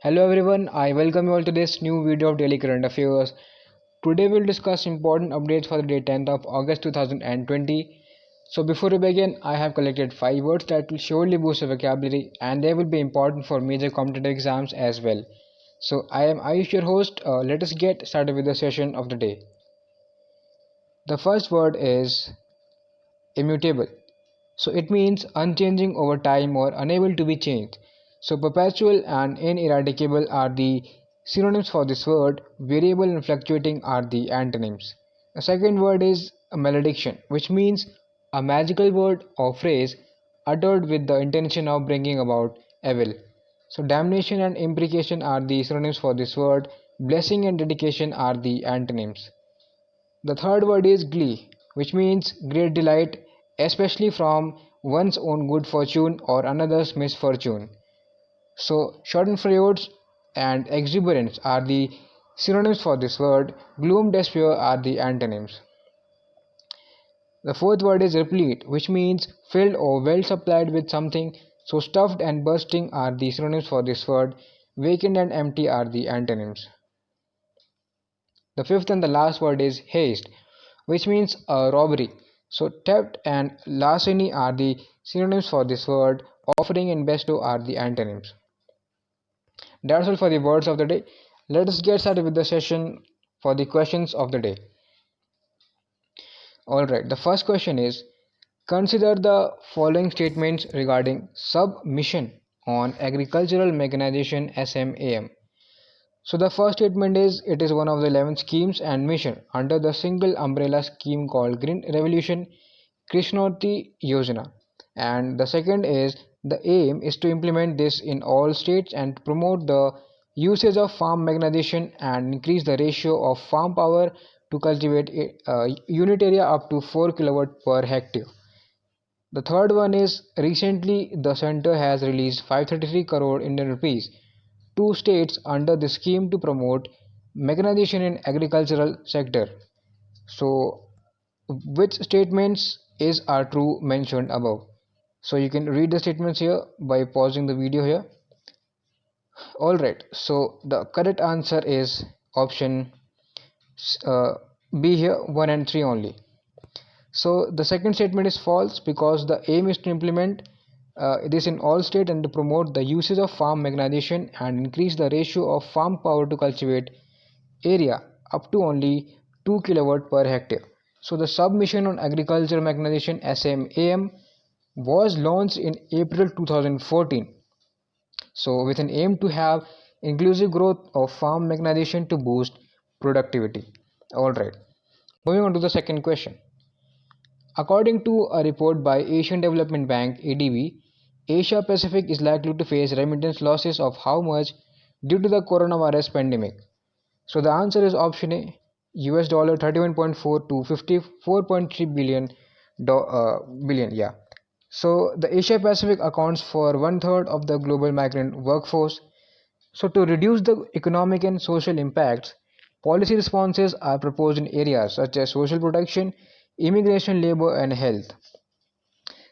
Hello everyone, I welcome you all to this new video of Daily Current Affairs. Today we'll discuss important updates for the day 10th of August 2020. So before we begin, I have collected 5 words that will surely boost your vocabulary and they will be important for major competitive exams as well. So I am Ayush, your host. Let us get started with the session of the day. The first word is immutable. So it means unchanging over time or unable to be changed. So perpetual and ineradicable are the synonyms for this word. Variable and fluctuating are the antonyms. The second word is a malediction, which means a magical word or phrase uttered with the intention of bringing about evil. So damnation and imprecation are the synonyms for this word. Blessing and dedication are the antonyms. The third word is glee, which means great delight, especially from one's own good fortune or another's misfortune. So, schadenfreude and exuberance are the synonyms for this word. Gloom, despair are the antonyms. The fourth word is replete, which means filled or well supplied with something. So, stuffed and bursting are the synonyms for this word. Vacant and empty are the antonyms. The fifth and the last word is haste, which means a robbery. So theft and larceny are the synonyms for this word. Offering and bestow are the antonyms. That's all for the words of the day. Let us get started with the session for the questions of the day. Alright, the first question is, consider the following statements regarding submission on agricultural mechanization SMAM. So the first statement is it is one of the 11 schemes and mission under the single umbrella scheme called Green Revolution Krishnoti Yojana. And the second is the aim is to implement this in all states and promote the usage of farm mechanization and increase the ratio of farm power to cultivate unit area up to 4 kilowatt per hectare. The third one is recently the center has released 533 crore Indian rupees to states under the scheme to promote mechanization in agricultural sector. So which statements is are true mentioned above? So you can read the statements here by pausing the video here. Alright, so the correct answer is option uh, B here, 1 and 3 only. So the second statement is false because the aim is to implement this in all states and to promote the usage of farm mechanization and increase the ratio of farm power to cultivate area up to only 2 kilowatt per hectare. So the submission on agriculture mechanization SMAM was launched in April 2014. So with an aim to have inclusive growth of farm mechanization to boost productivity. Alright, moving on to the second question. According to a report by Asian Development Bank ADB, Asia Pacific is likely to face remittance losses of how much due to the coronavirus pandemic. So the answer is option A, US dollar 31.4 to 54.3 billion. Yeah. So the Asia Pacific accounts for one third of the global migrant workforce. So to reduce the economic and social impacts, policy responses are proposed in areas such as social protection, immigration, labor, and health.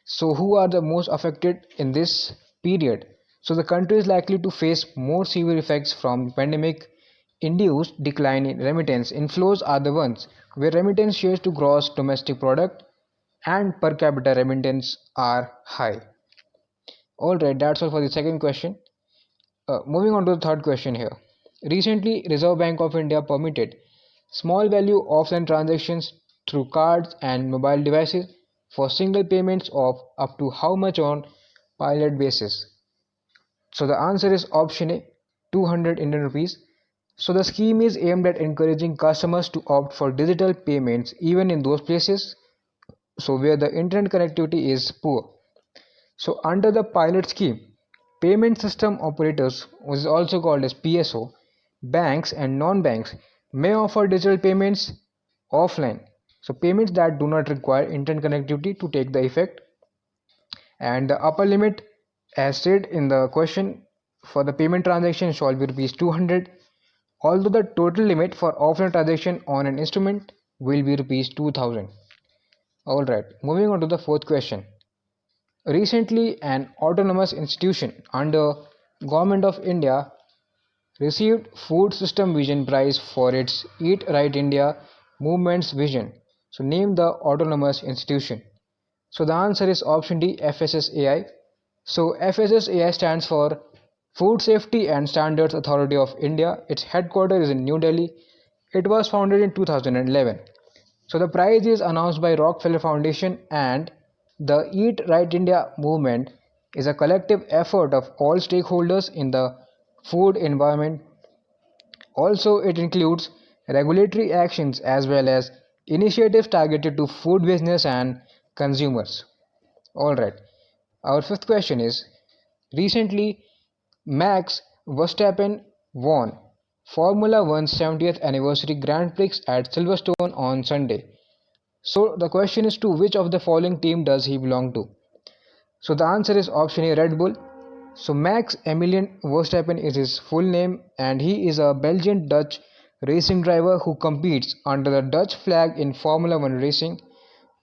So who are the most affected in this period? So the country is likely to face more severe effects from pandemic induced decline in remittance inflows are the ones where remittance shares to gross domestic product and per capita remittance are high. Alright, that's all for the second question. Moving on to the third question here. Recently, Reserve Bank of India permitted small value offline transactions through cards and mobile devices for single payments of up to how much on pilot basis. So the answer is option A, 200 Indian rupees. So the scheme is aimed at encouraging customers to opt for digital payments even in those places so where the internet connectivity is poor. So under the pilot scheme, payment system operators, which is also called as PSO, banks and non-banks may offer digital payments offline. So payments that do not require internet connectivity to take the effect. And the upper limit as stated in the question for the payment transaction shall be rupees 200, although the total limit for offline transaction on an instrument will be rupees 2000. Alright, moving on to the fourth question. Recently, an autonomous institution under Government of India received Food System Vision Prize for its Eat Right India movement's vision? So name the autonomous institution. So the answer is option D, FSSAI. So FSSAI stands for Food Safety and Standards Authority of India. Its headquarters is in New Delhi. It was founded in 2011. So the prize is announced by Rockefeller Foundation, and the Eat Right India movement is a collective effort of all stakeholders in the food environment. Also, it includes regulatory actions as well as initiatives targeted to food business and consumers. Alright, our fifth question is, recently Max Verstappen won Formula One's 70th anniversary Grand Prix at Silverstone on Sunday. So the question is, to which of the following team does he belong to? So the answer is option A, Red Bull. So Max Emilian Verstappen is his full name, and he is a Belgian Dutch racing driver who competes under the Dutch flag in Formula One racing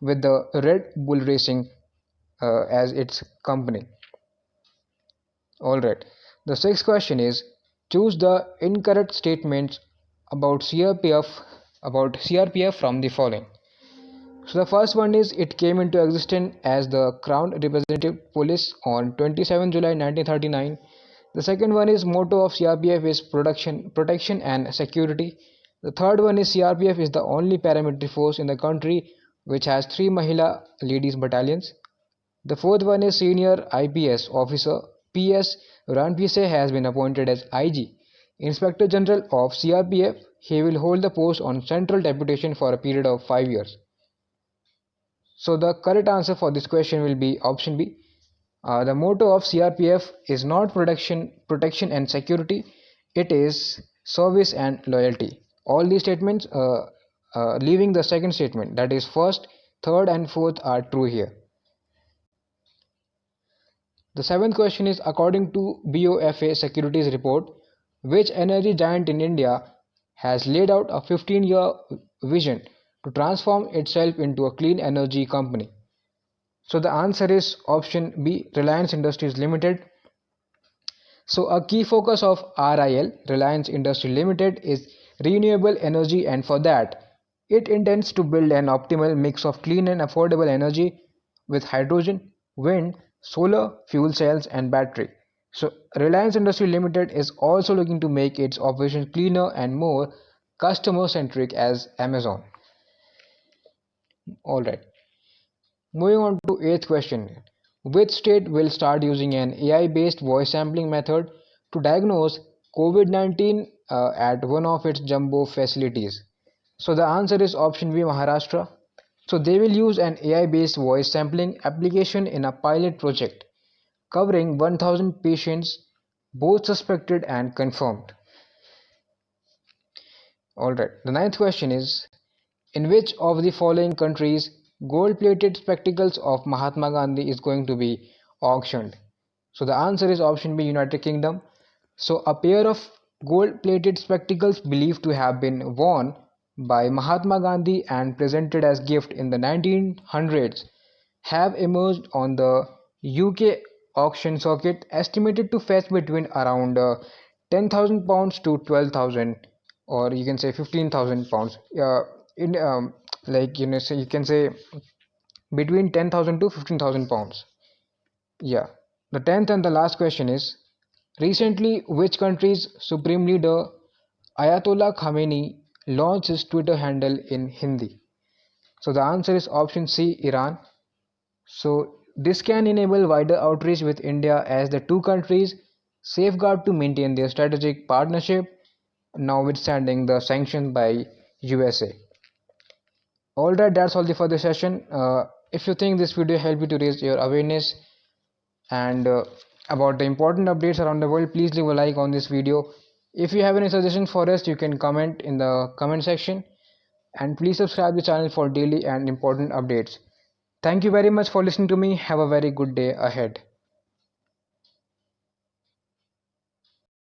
with the Red Bull Racing as its company. Alright, the sixth question is, choose the incorrect statements about CRPF from the following. So the first one is, it came into existence as the Crown Representative Police on 27 July 1939. The second one is, motto of CRPF is protection and security. The third one is, CRPF is the only paramilitary force in the country which has 3 Mahila ladies battalions. The fourth one is, senior IPS officer PS Ranpise has been appointed as IG, Inspector General of CRPF. He will hold the post on central deputation for a period of 5 years. So the correct answer for this question will be option B. The motto of CRPF is not protection and security. It is service and loyalty. All these statements, leaving the second statement, that is first, third, and fourth, are true here. The seventh question is, according to BOFA Securities report, which energy giant in India has laid out a 15-year vision to transform itself into a clean energy company? So the answer is option B, Reliance Industries Limited. So a key focus of RIL, Reliance Industries Limited, is renewable energy, and for that it intends to build an optimal mix of clean and affordable energy with hydrogen, wind, solar, fuel cells and battery. So Reliance Industries Limited is also looking to make its operations cleaner and more customer centric as Amazon. Alright. Moving on to eighth question. Which state will start using an AI-based voice sampling method to diagnose COVID-19 at one of its jumbo facilities? So the answer is option B, Maharashtra. So they will use an AI-based voice sampling application in a pilot project covering 1000 patients, both suspected and confirmed. Alright, the ninth question is, in which of the following countries gold-plated spectacles of Mahatma Gandhi is going to be auctioned? So the answer is option B, United Kingdom. So a pair of gold-plated spectacles believed to have been worn by Mahatma Gandhi and presented as gift in the 1900s have emerged on the UK auction circuit, estimated to fetch between around £10,000 to 12,000, or you can say £15,000. In so you can say between 10,000 to £15,000. Yeah. The tenth and the last question is, recently which country's supreme leader Ayatollah Khamenei launched his Twitter handle in Hindi? So the answer is option C, Iran. So this can enable wider outreach with India as the two countries safeguard to maintain their strategic partnership, notwithstanding the sanctions by USA. Alright, that's all for the session. If you think this video helped you to raise your awareness and about the important updates around the world, please leave a like on this video. If you have any suggestions for us, you can comment in the comment section, and please subscribe the channel for daily and important updates. Thank you very much for listening to me. Have a very good day ahead.